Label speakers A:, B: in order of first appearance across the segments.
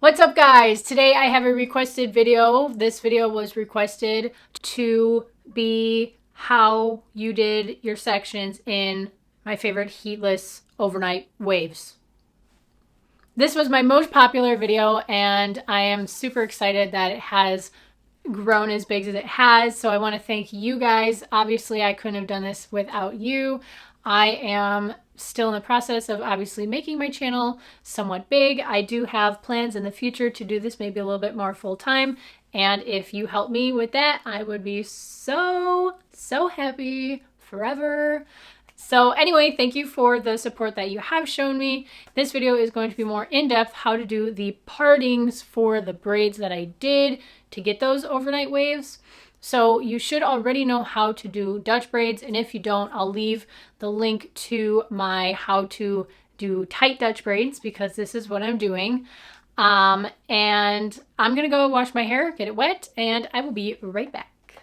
A: What's up, guys? Today I have a requested video. This video was requested to be how you did your sections in my favorite heatless overnight waves. This was my most popular video and I am super excited that it has grown as big as it has. So I want to thank you guys. Obviously I couldn't have done this without you. I am still in the process of obviously making my channel somewhat big. I do have plans in the future to do this maybe a little bit more full time. And if you help me with that, I would be so happy forever. So anyway, thank you for the support that you have shown me. This video is going to be more in-depth how to do the partings for the braids that I did to get those overnight waves. So you should already know how to do Dutch braids, and if you don't, I'll leave the link to my how to do tight Dutch braids because this is what I'm doing. And I'm gonna go wash my hair, get it wet, and I will be right back.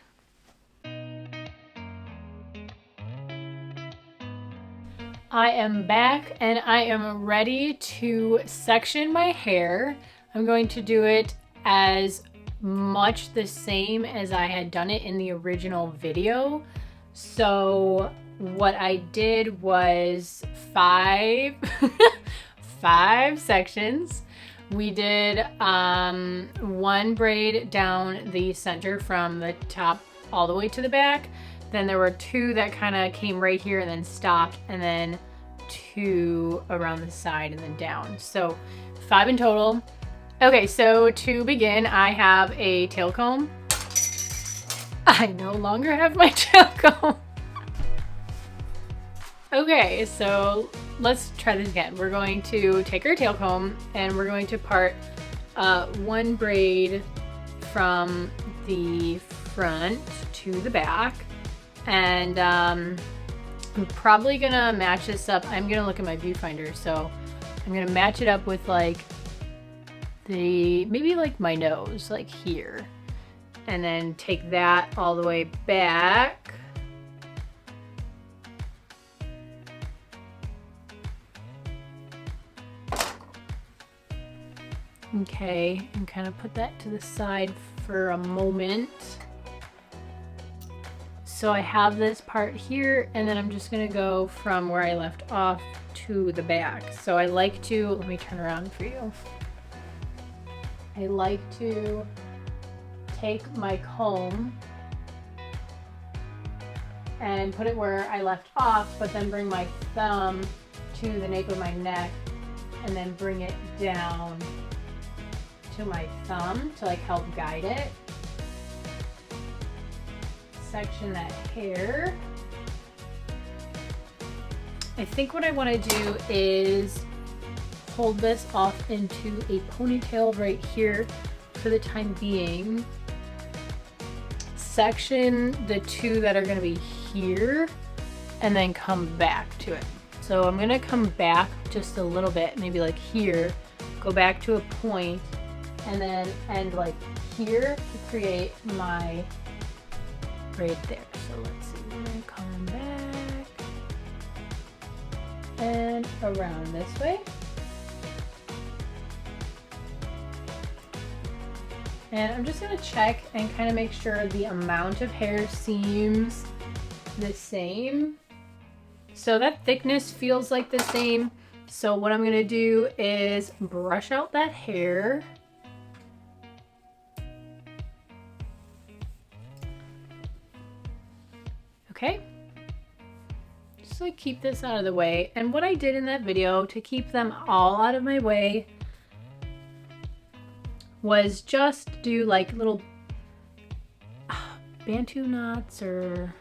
A: I am back and I am ready to section my hair. I'm going to do it as much the same as I had done it in the original video. So what I did was five sections. We did one braid down the center from the top all the way to the back. Then there were two that kind of came right here and then stopped, and then two around the side and then down. So 5 in total. Okay, so to begin, I have a tail comb. I no longer have my tail comb. Okay, so let's try this again. We're going to take our tail comb and we're going to part one braid from the front to the back. And I'm probably gonna match this up. I'm gonna look at my viewfinder, so I'm gonna match it up with like maybe like my nose, like here, and then take that all the way back. Okay, and kind of put that to the side for a moment. So I have this part here, and then I'm just gonna go from where I left off to the back. So I like to, let me turn around for you. I like to take my comb and put it where I left off, but then bring my thumb to the nape of my neck and then bring it down to my thumb to like help guide it. Section that hair. I think what I want to do is hold this off into a ponytail right here for the time being. Section the two that are going to be here and then come back to it. So I'm going to come back just a little bit, maybe like here, go back to a point, and then end like here to create my braid there. So let's see, we're going to come back and around this way. And I'm just going to check and kind of make sure the amount of hair seems the same. So that thickness feels like the same. So what I'm going to do is brush out that hair. Okay. Just like keep this out of the way. And what I did in that video to keep them all out of my way was just do like little bantu knots or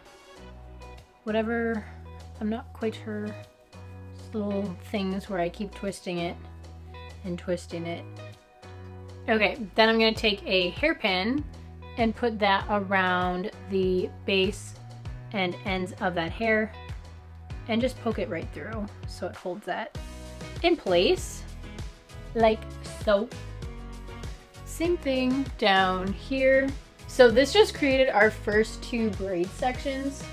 A: whatever. I'm not quite sure. Just little things where I keep twisting it and twisting it. Okay, then I'm going to take a hairpin and put that around the base and ends of that hair and just poke it right through so it holds that in place like so. Same thing down here. So this just created our first 2 braid sections.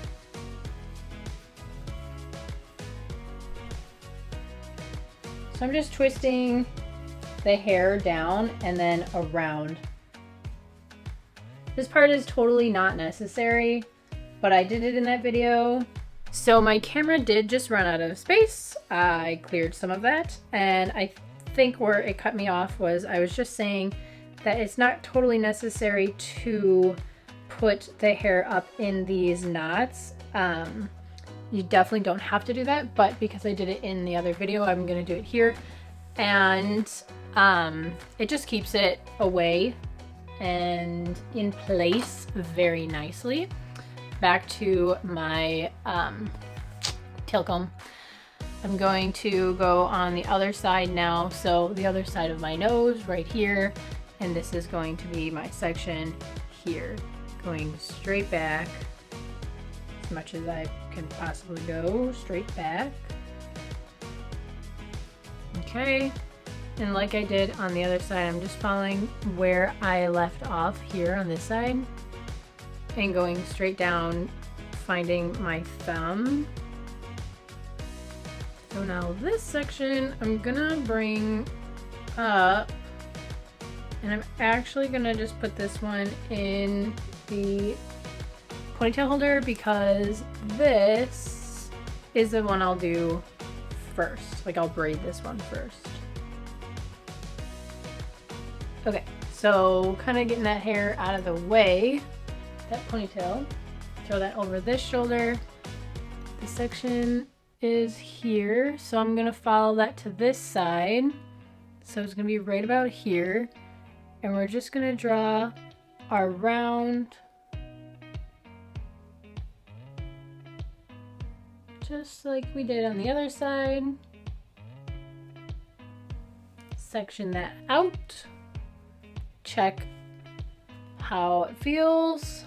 A: So I'm just twisting the hair down and then around. This part is totally not necessary, but I did it in that video. So my camera did just run out of space. I cleared some of that, and I think where it cut me off was I was just saying that it's not totally necessary to put the hair up in these knots. You definitely don't have to do that, but because I did it in the other video, I'm gonna do it here. And it just keeps it away and in place very nicely. Back to my tail comb. I'm going to go on the other side now. So the other side of my nose right here, and this is going to be my section here, going straight back as much as I can possibly go, straight back. Okay, and like I did on the other side, I'm just following where I left off here on this side and going straight down, finding my thumb. So now this section I'm gonna bring up, and I'm actually gonna just put this one in the ponytail holder because this is the one I'll do first. Like, I'll braid this one first. Okay, so kind of getting that hair out of the way, that ponytail, throw that over this shoulder. This section is here, so I'm gonna follow that to this side. So it's gonna be right about here, and we're just gonna draw our round, just like we did on the other side. Section that out, check how it feels.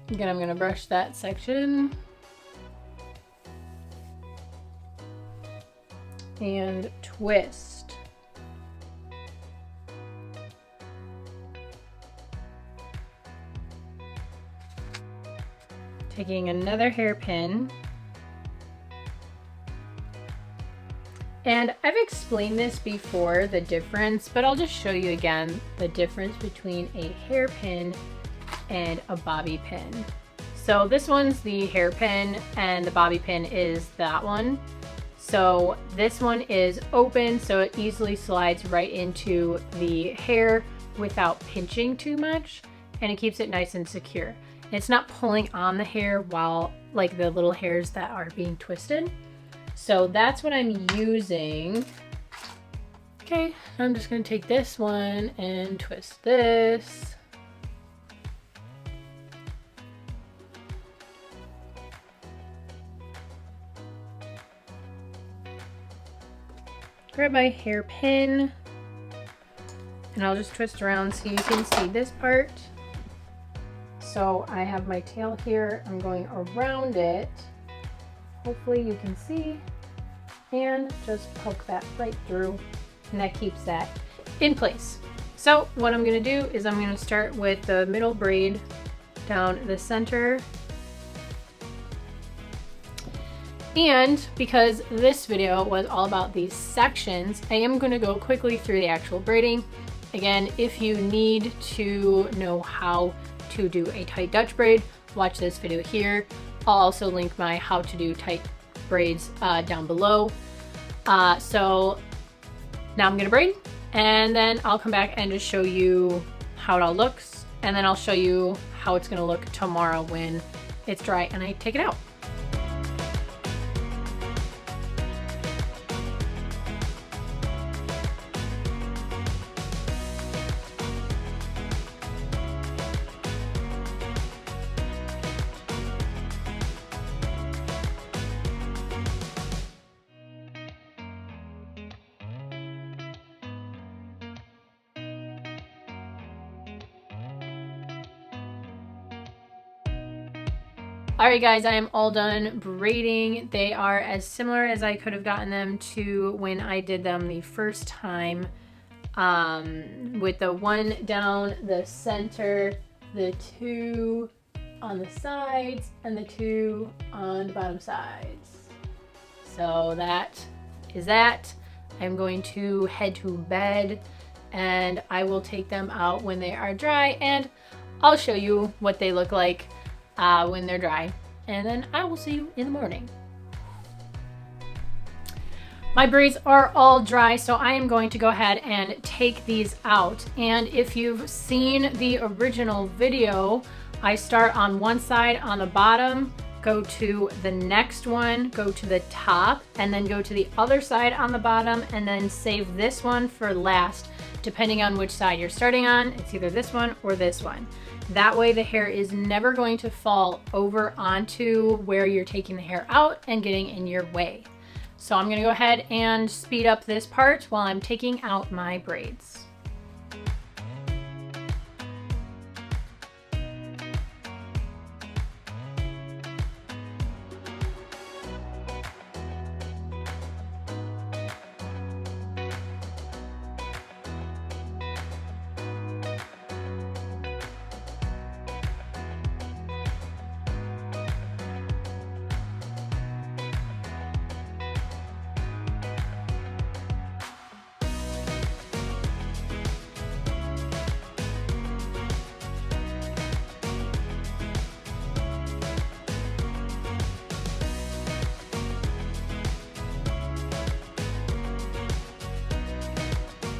A: Again, I'm gonna brush that section and twist. Taking another hairpin, and I've explained this before, the difference, but I'll just show you again the difference between a hairpin and a bobby pin. So this one's the hairpin and the bobby pin is that one. So this one is open, so it easily slides right into the hair without pinching too much, and it keeps it nice and secure. It's not pulling on the hair while, like, the little hairs that are being twisted. So that's what I'm using. Okay, I'm just gonna take this one and twist this. Grab my hairpin, and I'll just twist around so you can see this part. So I have my tail here, I'm going around it. Hopefully you can see, and just poke that right through, and that keeps that in place. So what I'm gonna do is I'm gonna start with the middle braid down the center. And because this video was all about these sections, I am gonna go quickly through the actual braiding. Again, if you need to know how to do a tight Dutch braid, watch this video here. I'll also link my how to do tight braids down below. So now I'm gonna braid, and then I'll come back and just show you how it all looks, and then I'll show you how it's gonna look tomorrow when it's dry and I take it out. Alright guys, I am all done braiding. They are as similar as I could have gotten them to when I did them the first time, with the one down the center, the two on the sides, and the two on the bottom sides. So that is that. I'm going to head to bed, and I will take them out when they are dry, and I'll show you what they look like when they're dry, and then I will see you in the morning. My braids are all dry, so I am going to go ahead and take these out. And if you've seen the original video, I start on one side on the bottom, go to the next one, go to the top, and then go to the other side on the bottom, and then save this one for last, depending on which side you're starting on. It's either this one or this one. That way the hair is never going to fall over onto where you're taking the hair out and getting in your way. So I'm gonna go ahead and speed up this part while I'm taking out my braids.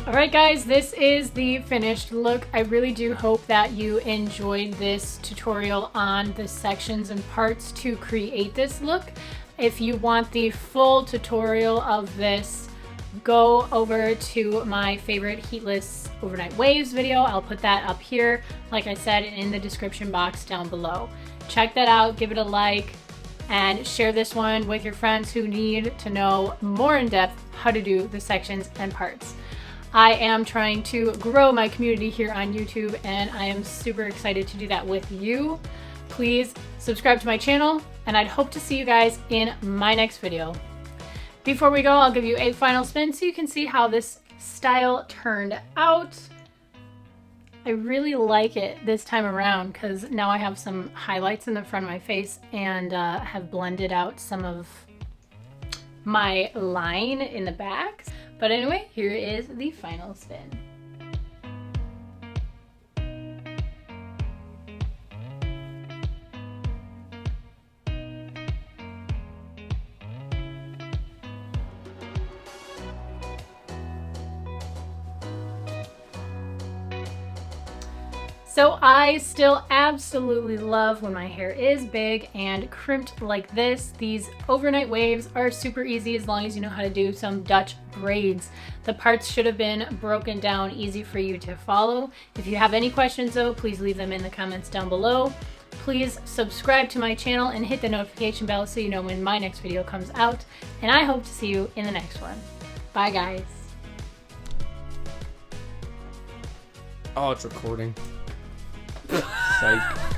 A: Alright guys, this is the finished look. I really do hope that you enjoyed this tutorial on the sections and parts to create this look. If you want the full tutorial of this, go over to my favorite heatless overnight waves video. I'll put that up here, like I said, in the description box down below. Check that out, give it a like, and share this one with your friends who need to know more in depth how to do the sections and parts. I am trying to grow my community here on YouTube, and I am super excited to do that with you. Please subscribe to my channel, and I'd hope to see you guys in my next video. Before we go, I'll give you a final spin so you can see how this style turned out. I really like it this time around because now I have some highlights in the front of my face and have blended out some of my line in the back. But anyway, here is the final spin. So I still absolutely love when my hair is big and crimped like this. These overnight waves are super easy as long as you know how to do some Dutch braids. The parts should have been broken down easy for you to follow. If you have any questions though, please leave them in the comments down below. Please subscribe to my channel and hit the notification bell so you know when my next video comes out. And I hope to see you in the next one. Bye guys.
B: Oh, it's recording. Psych.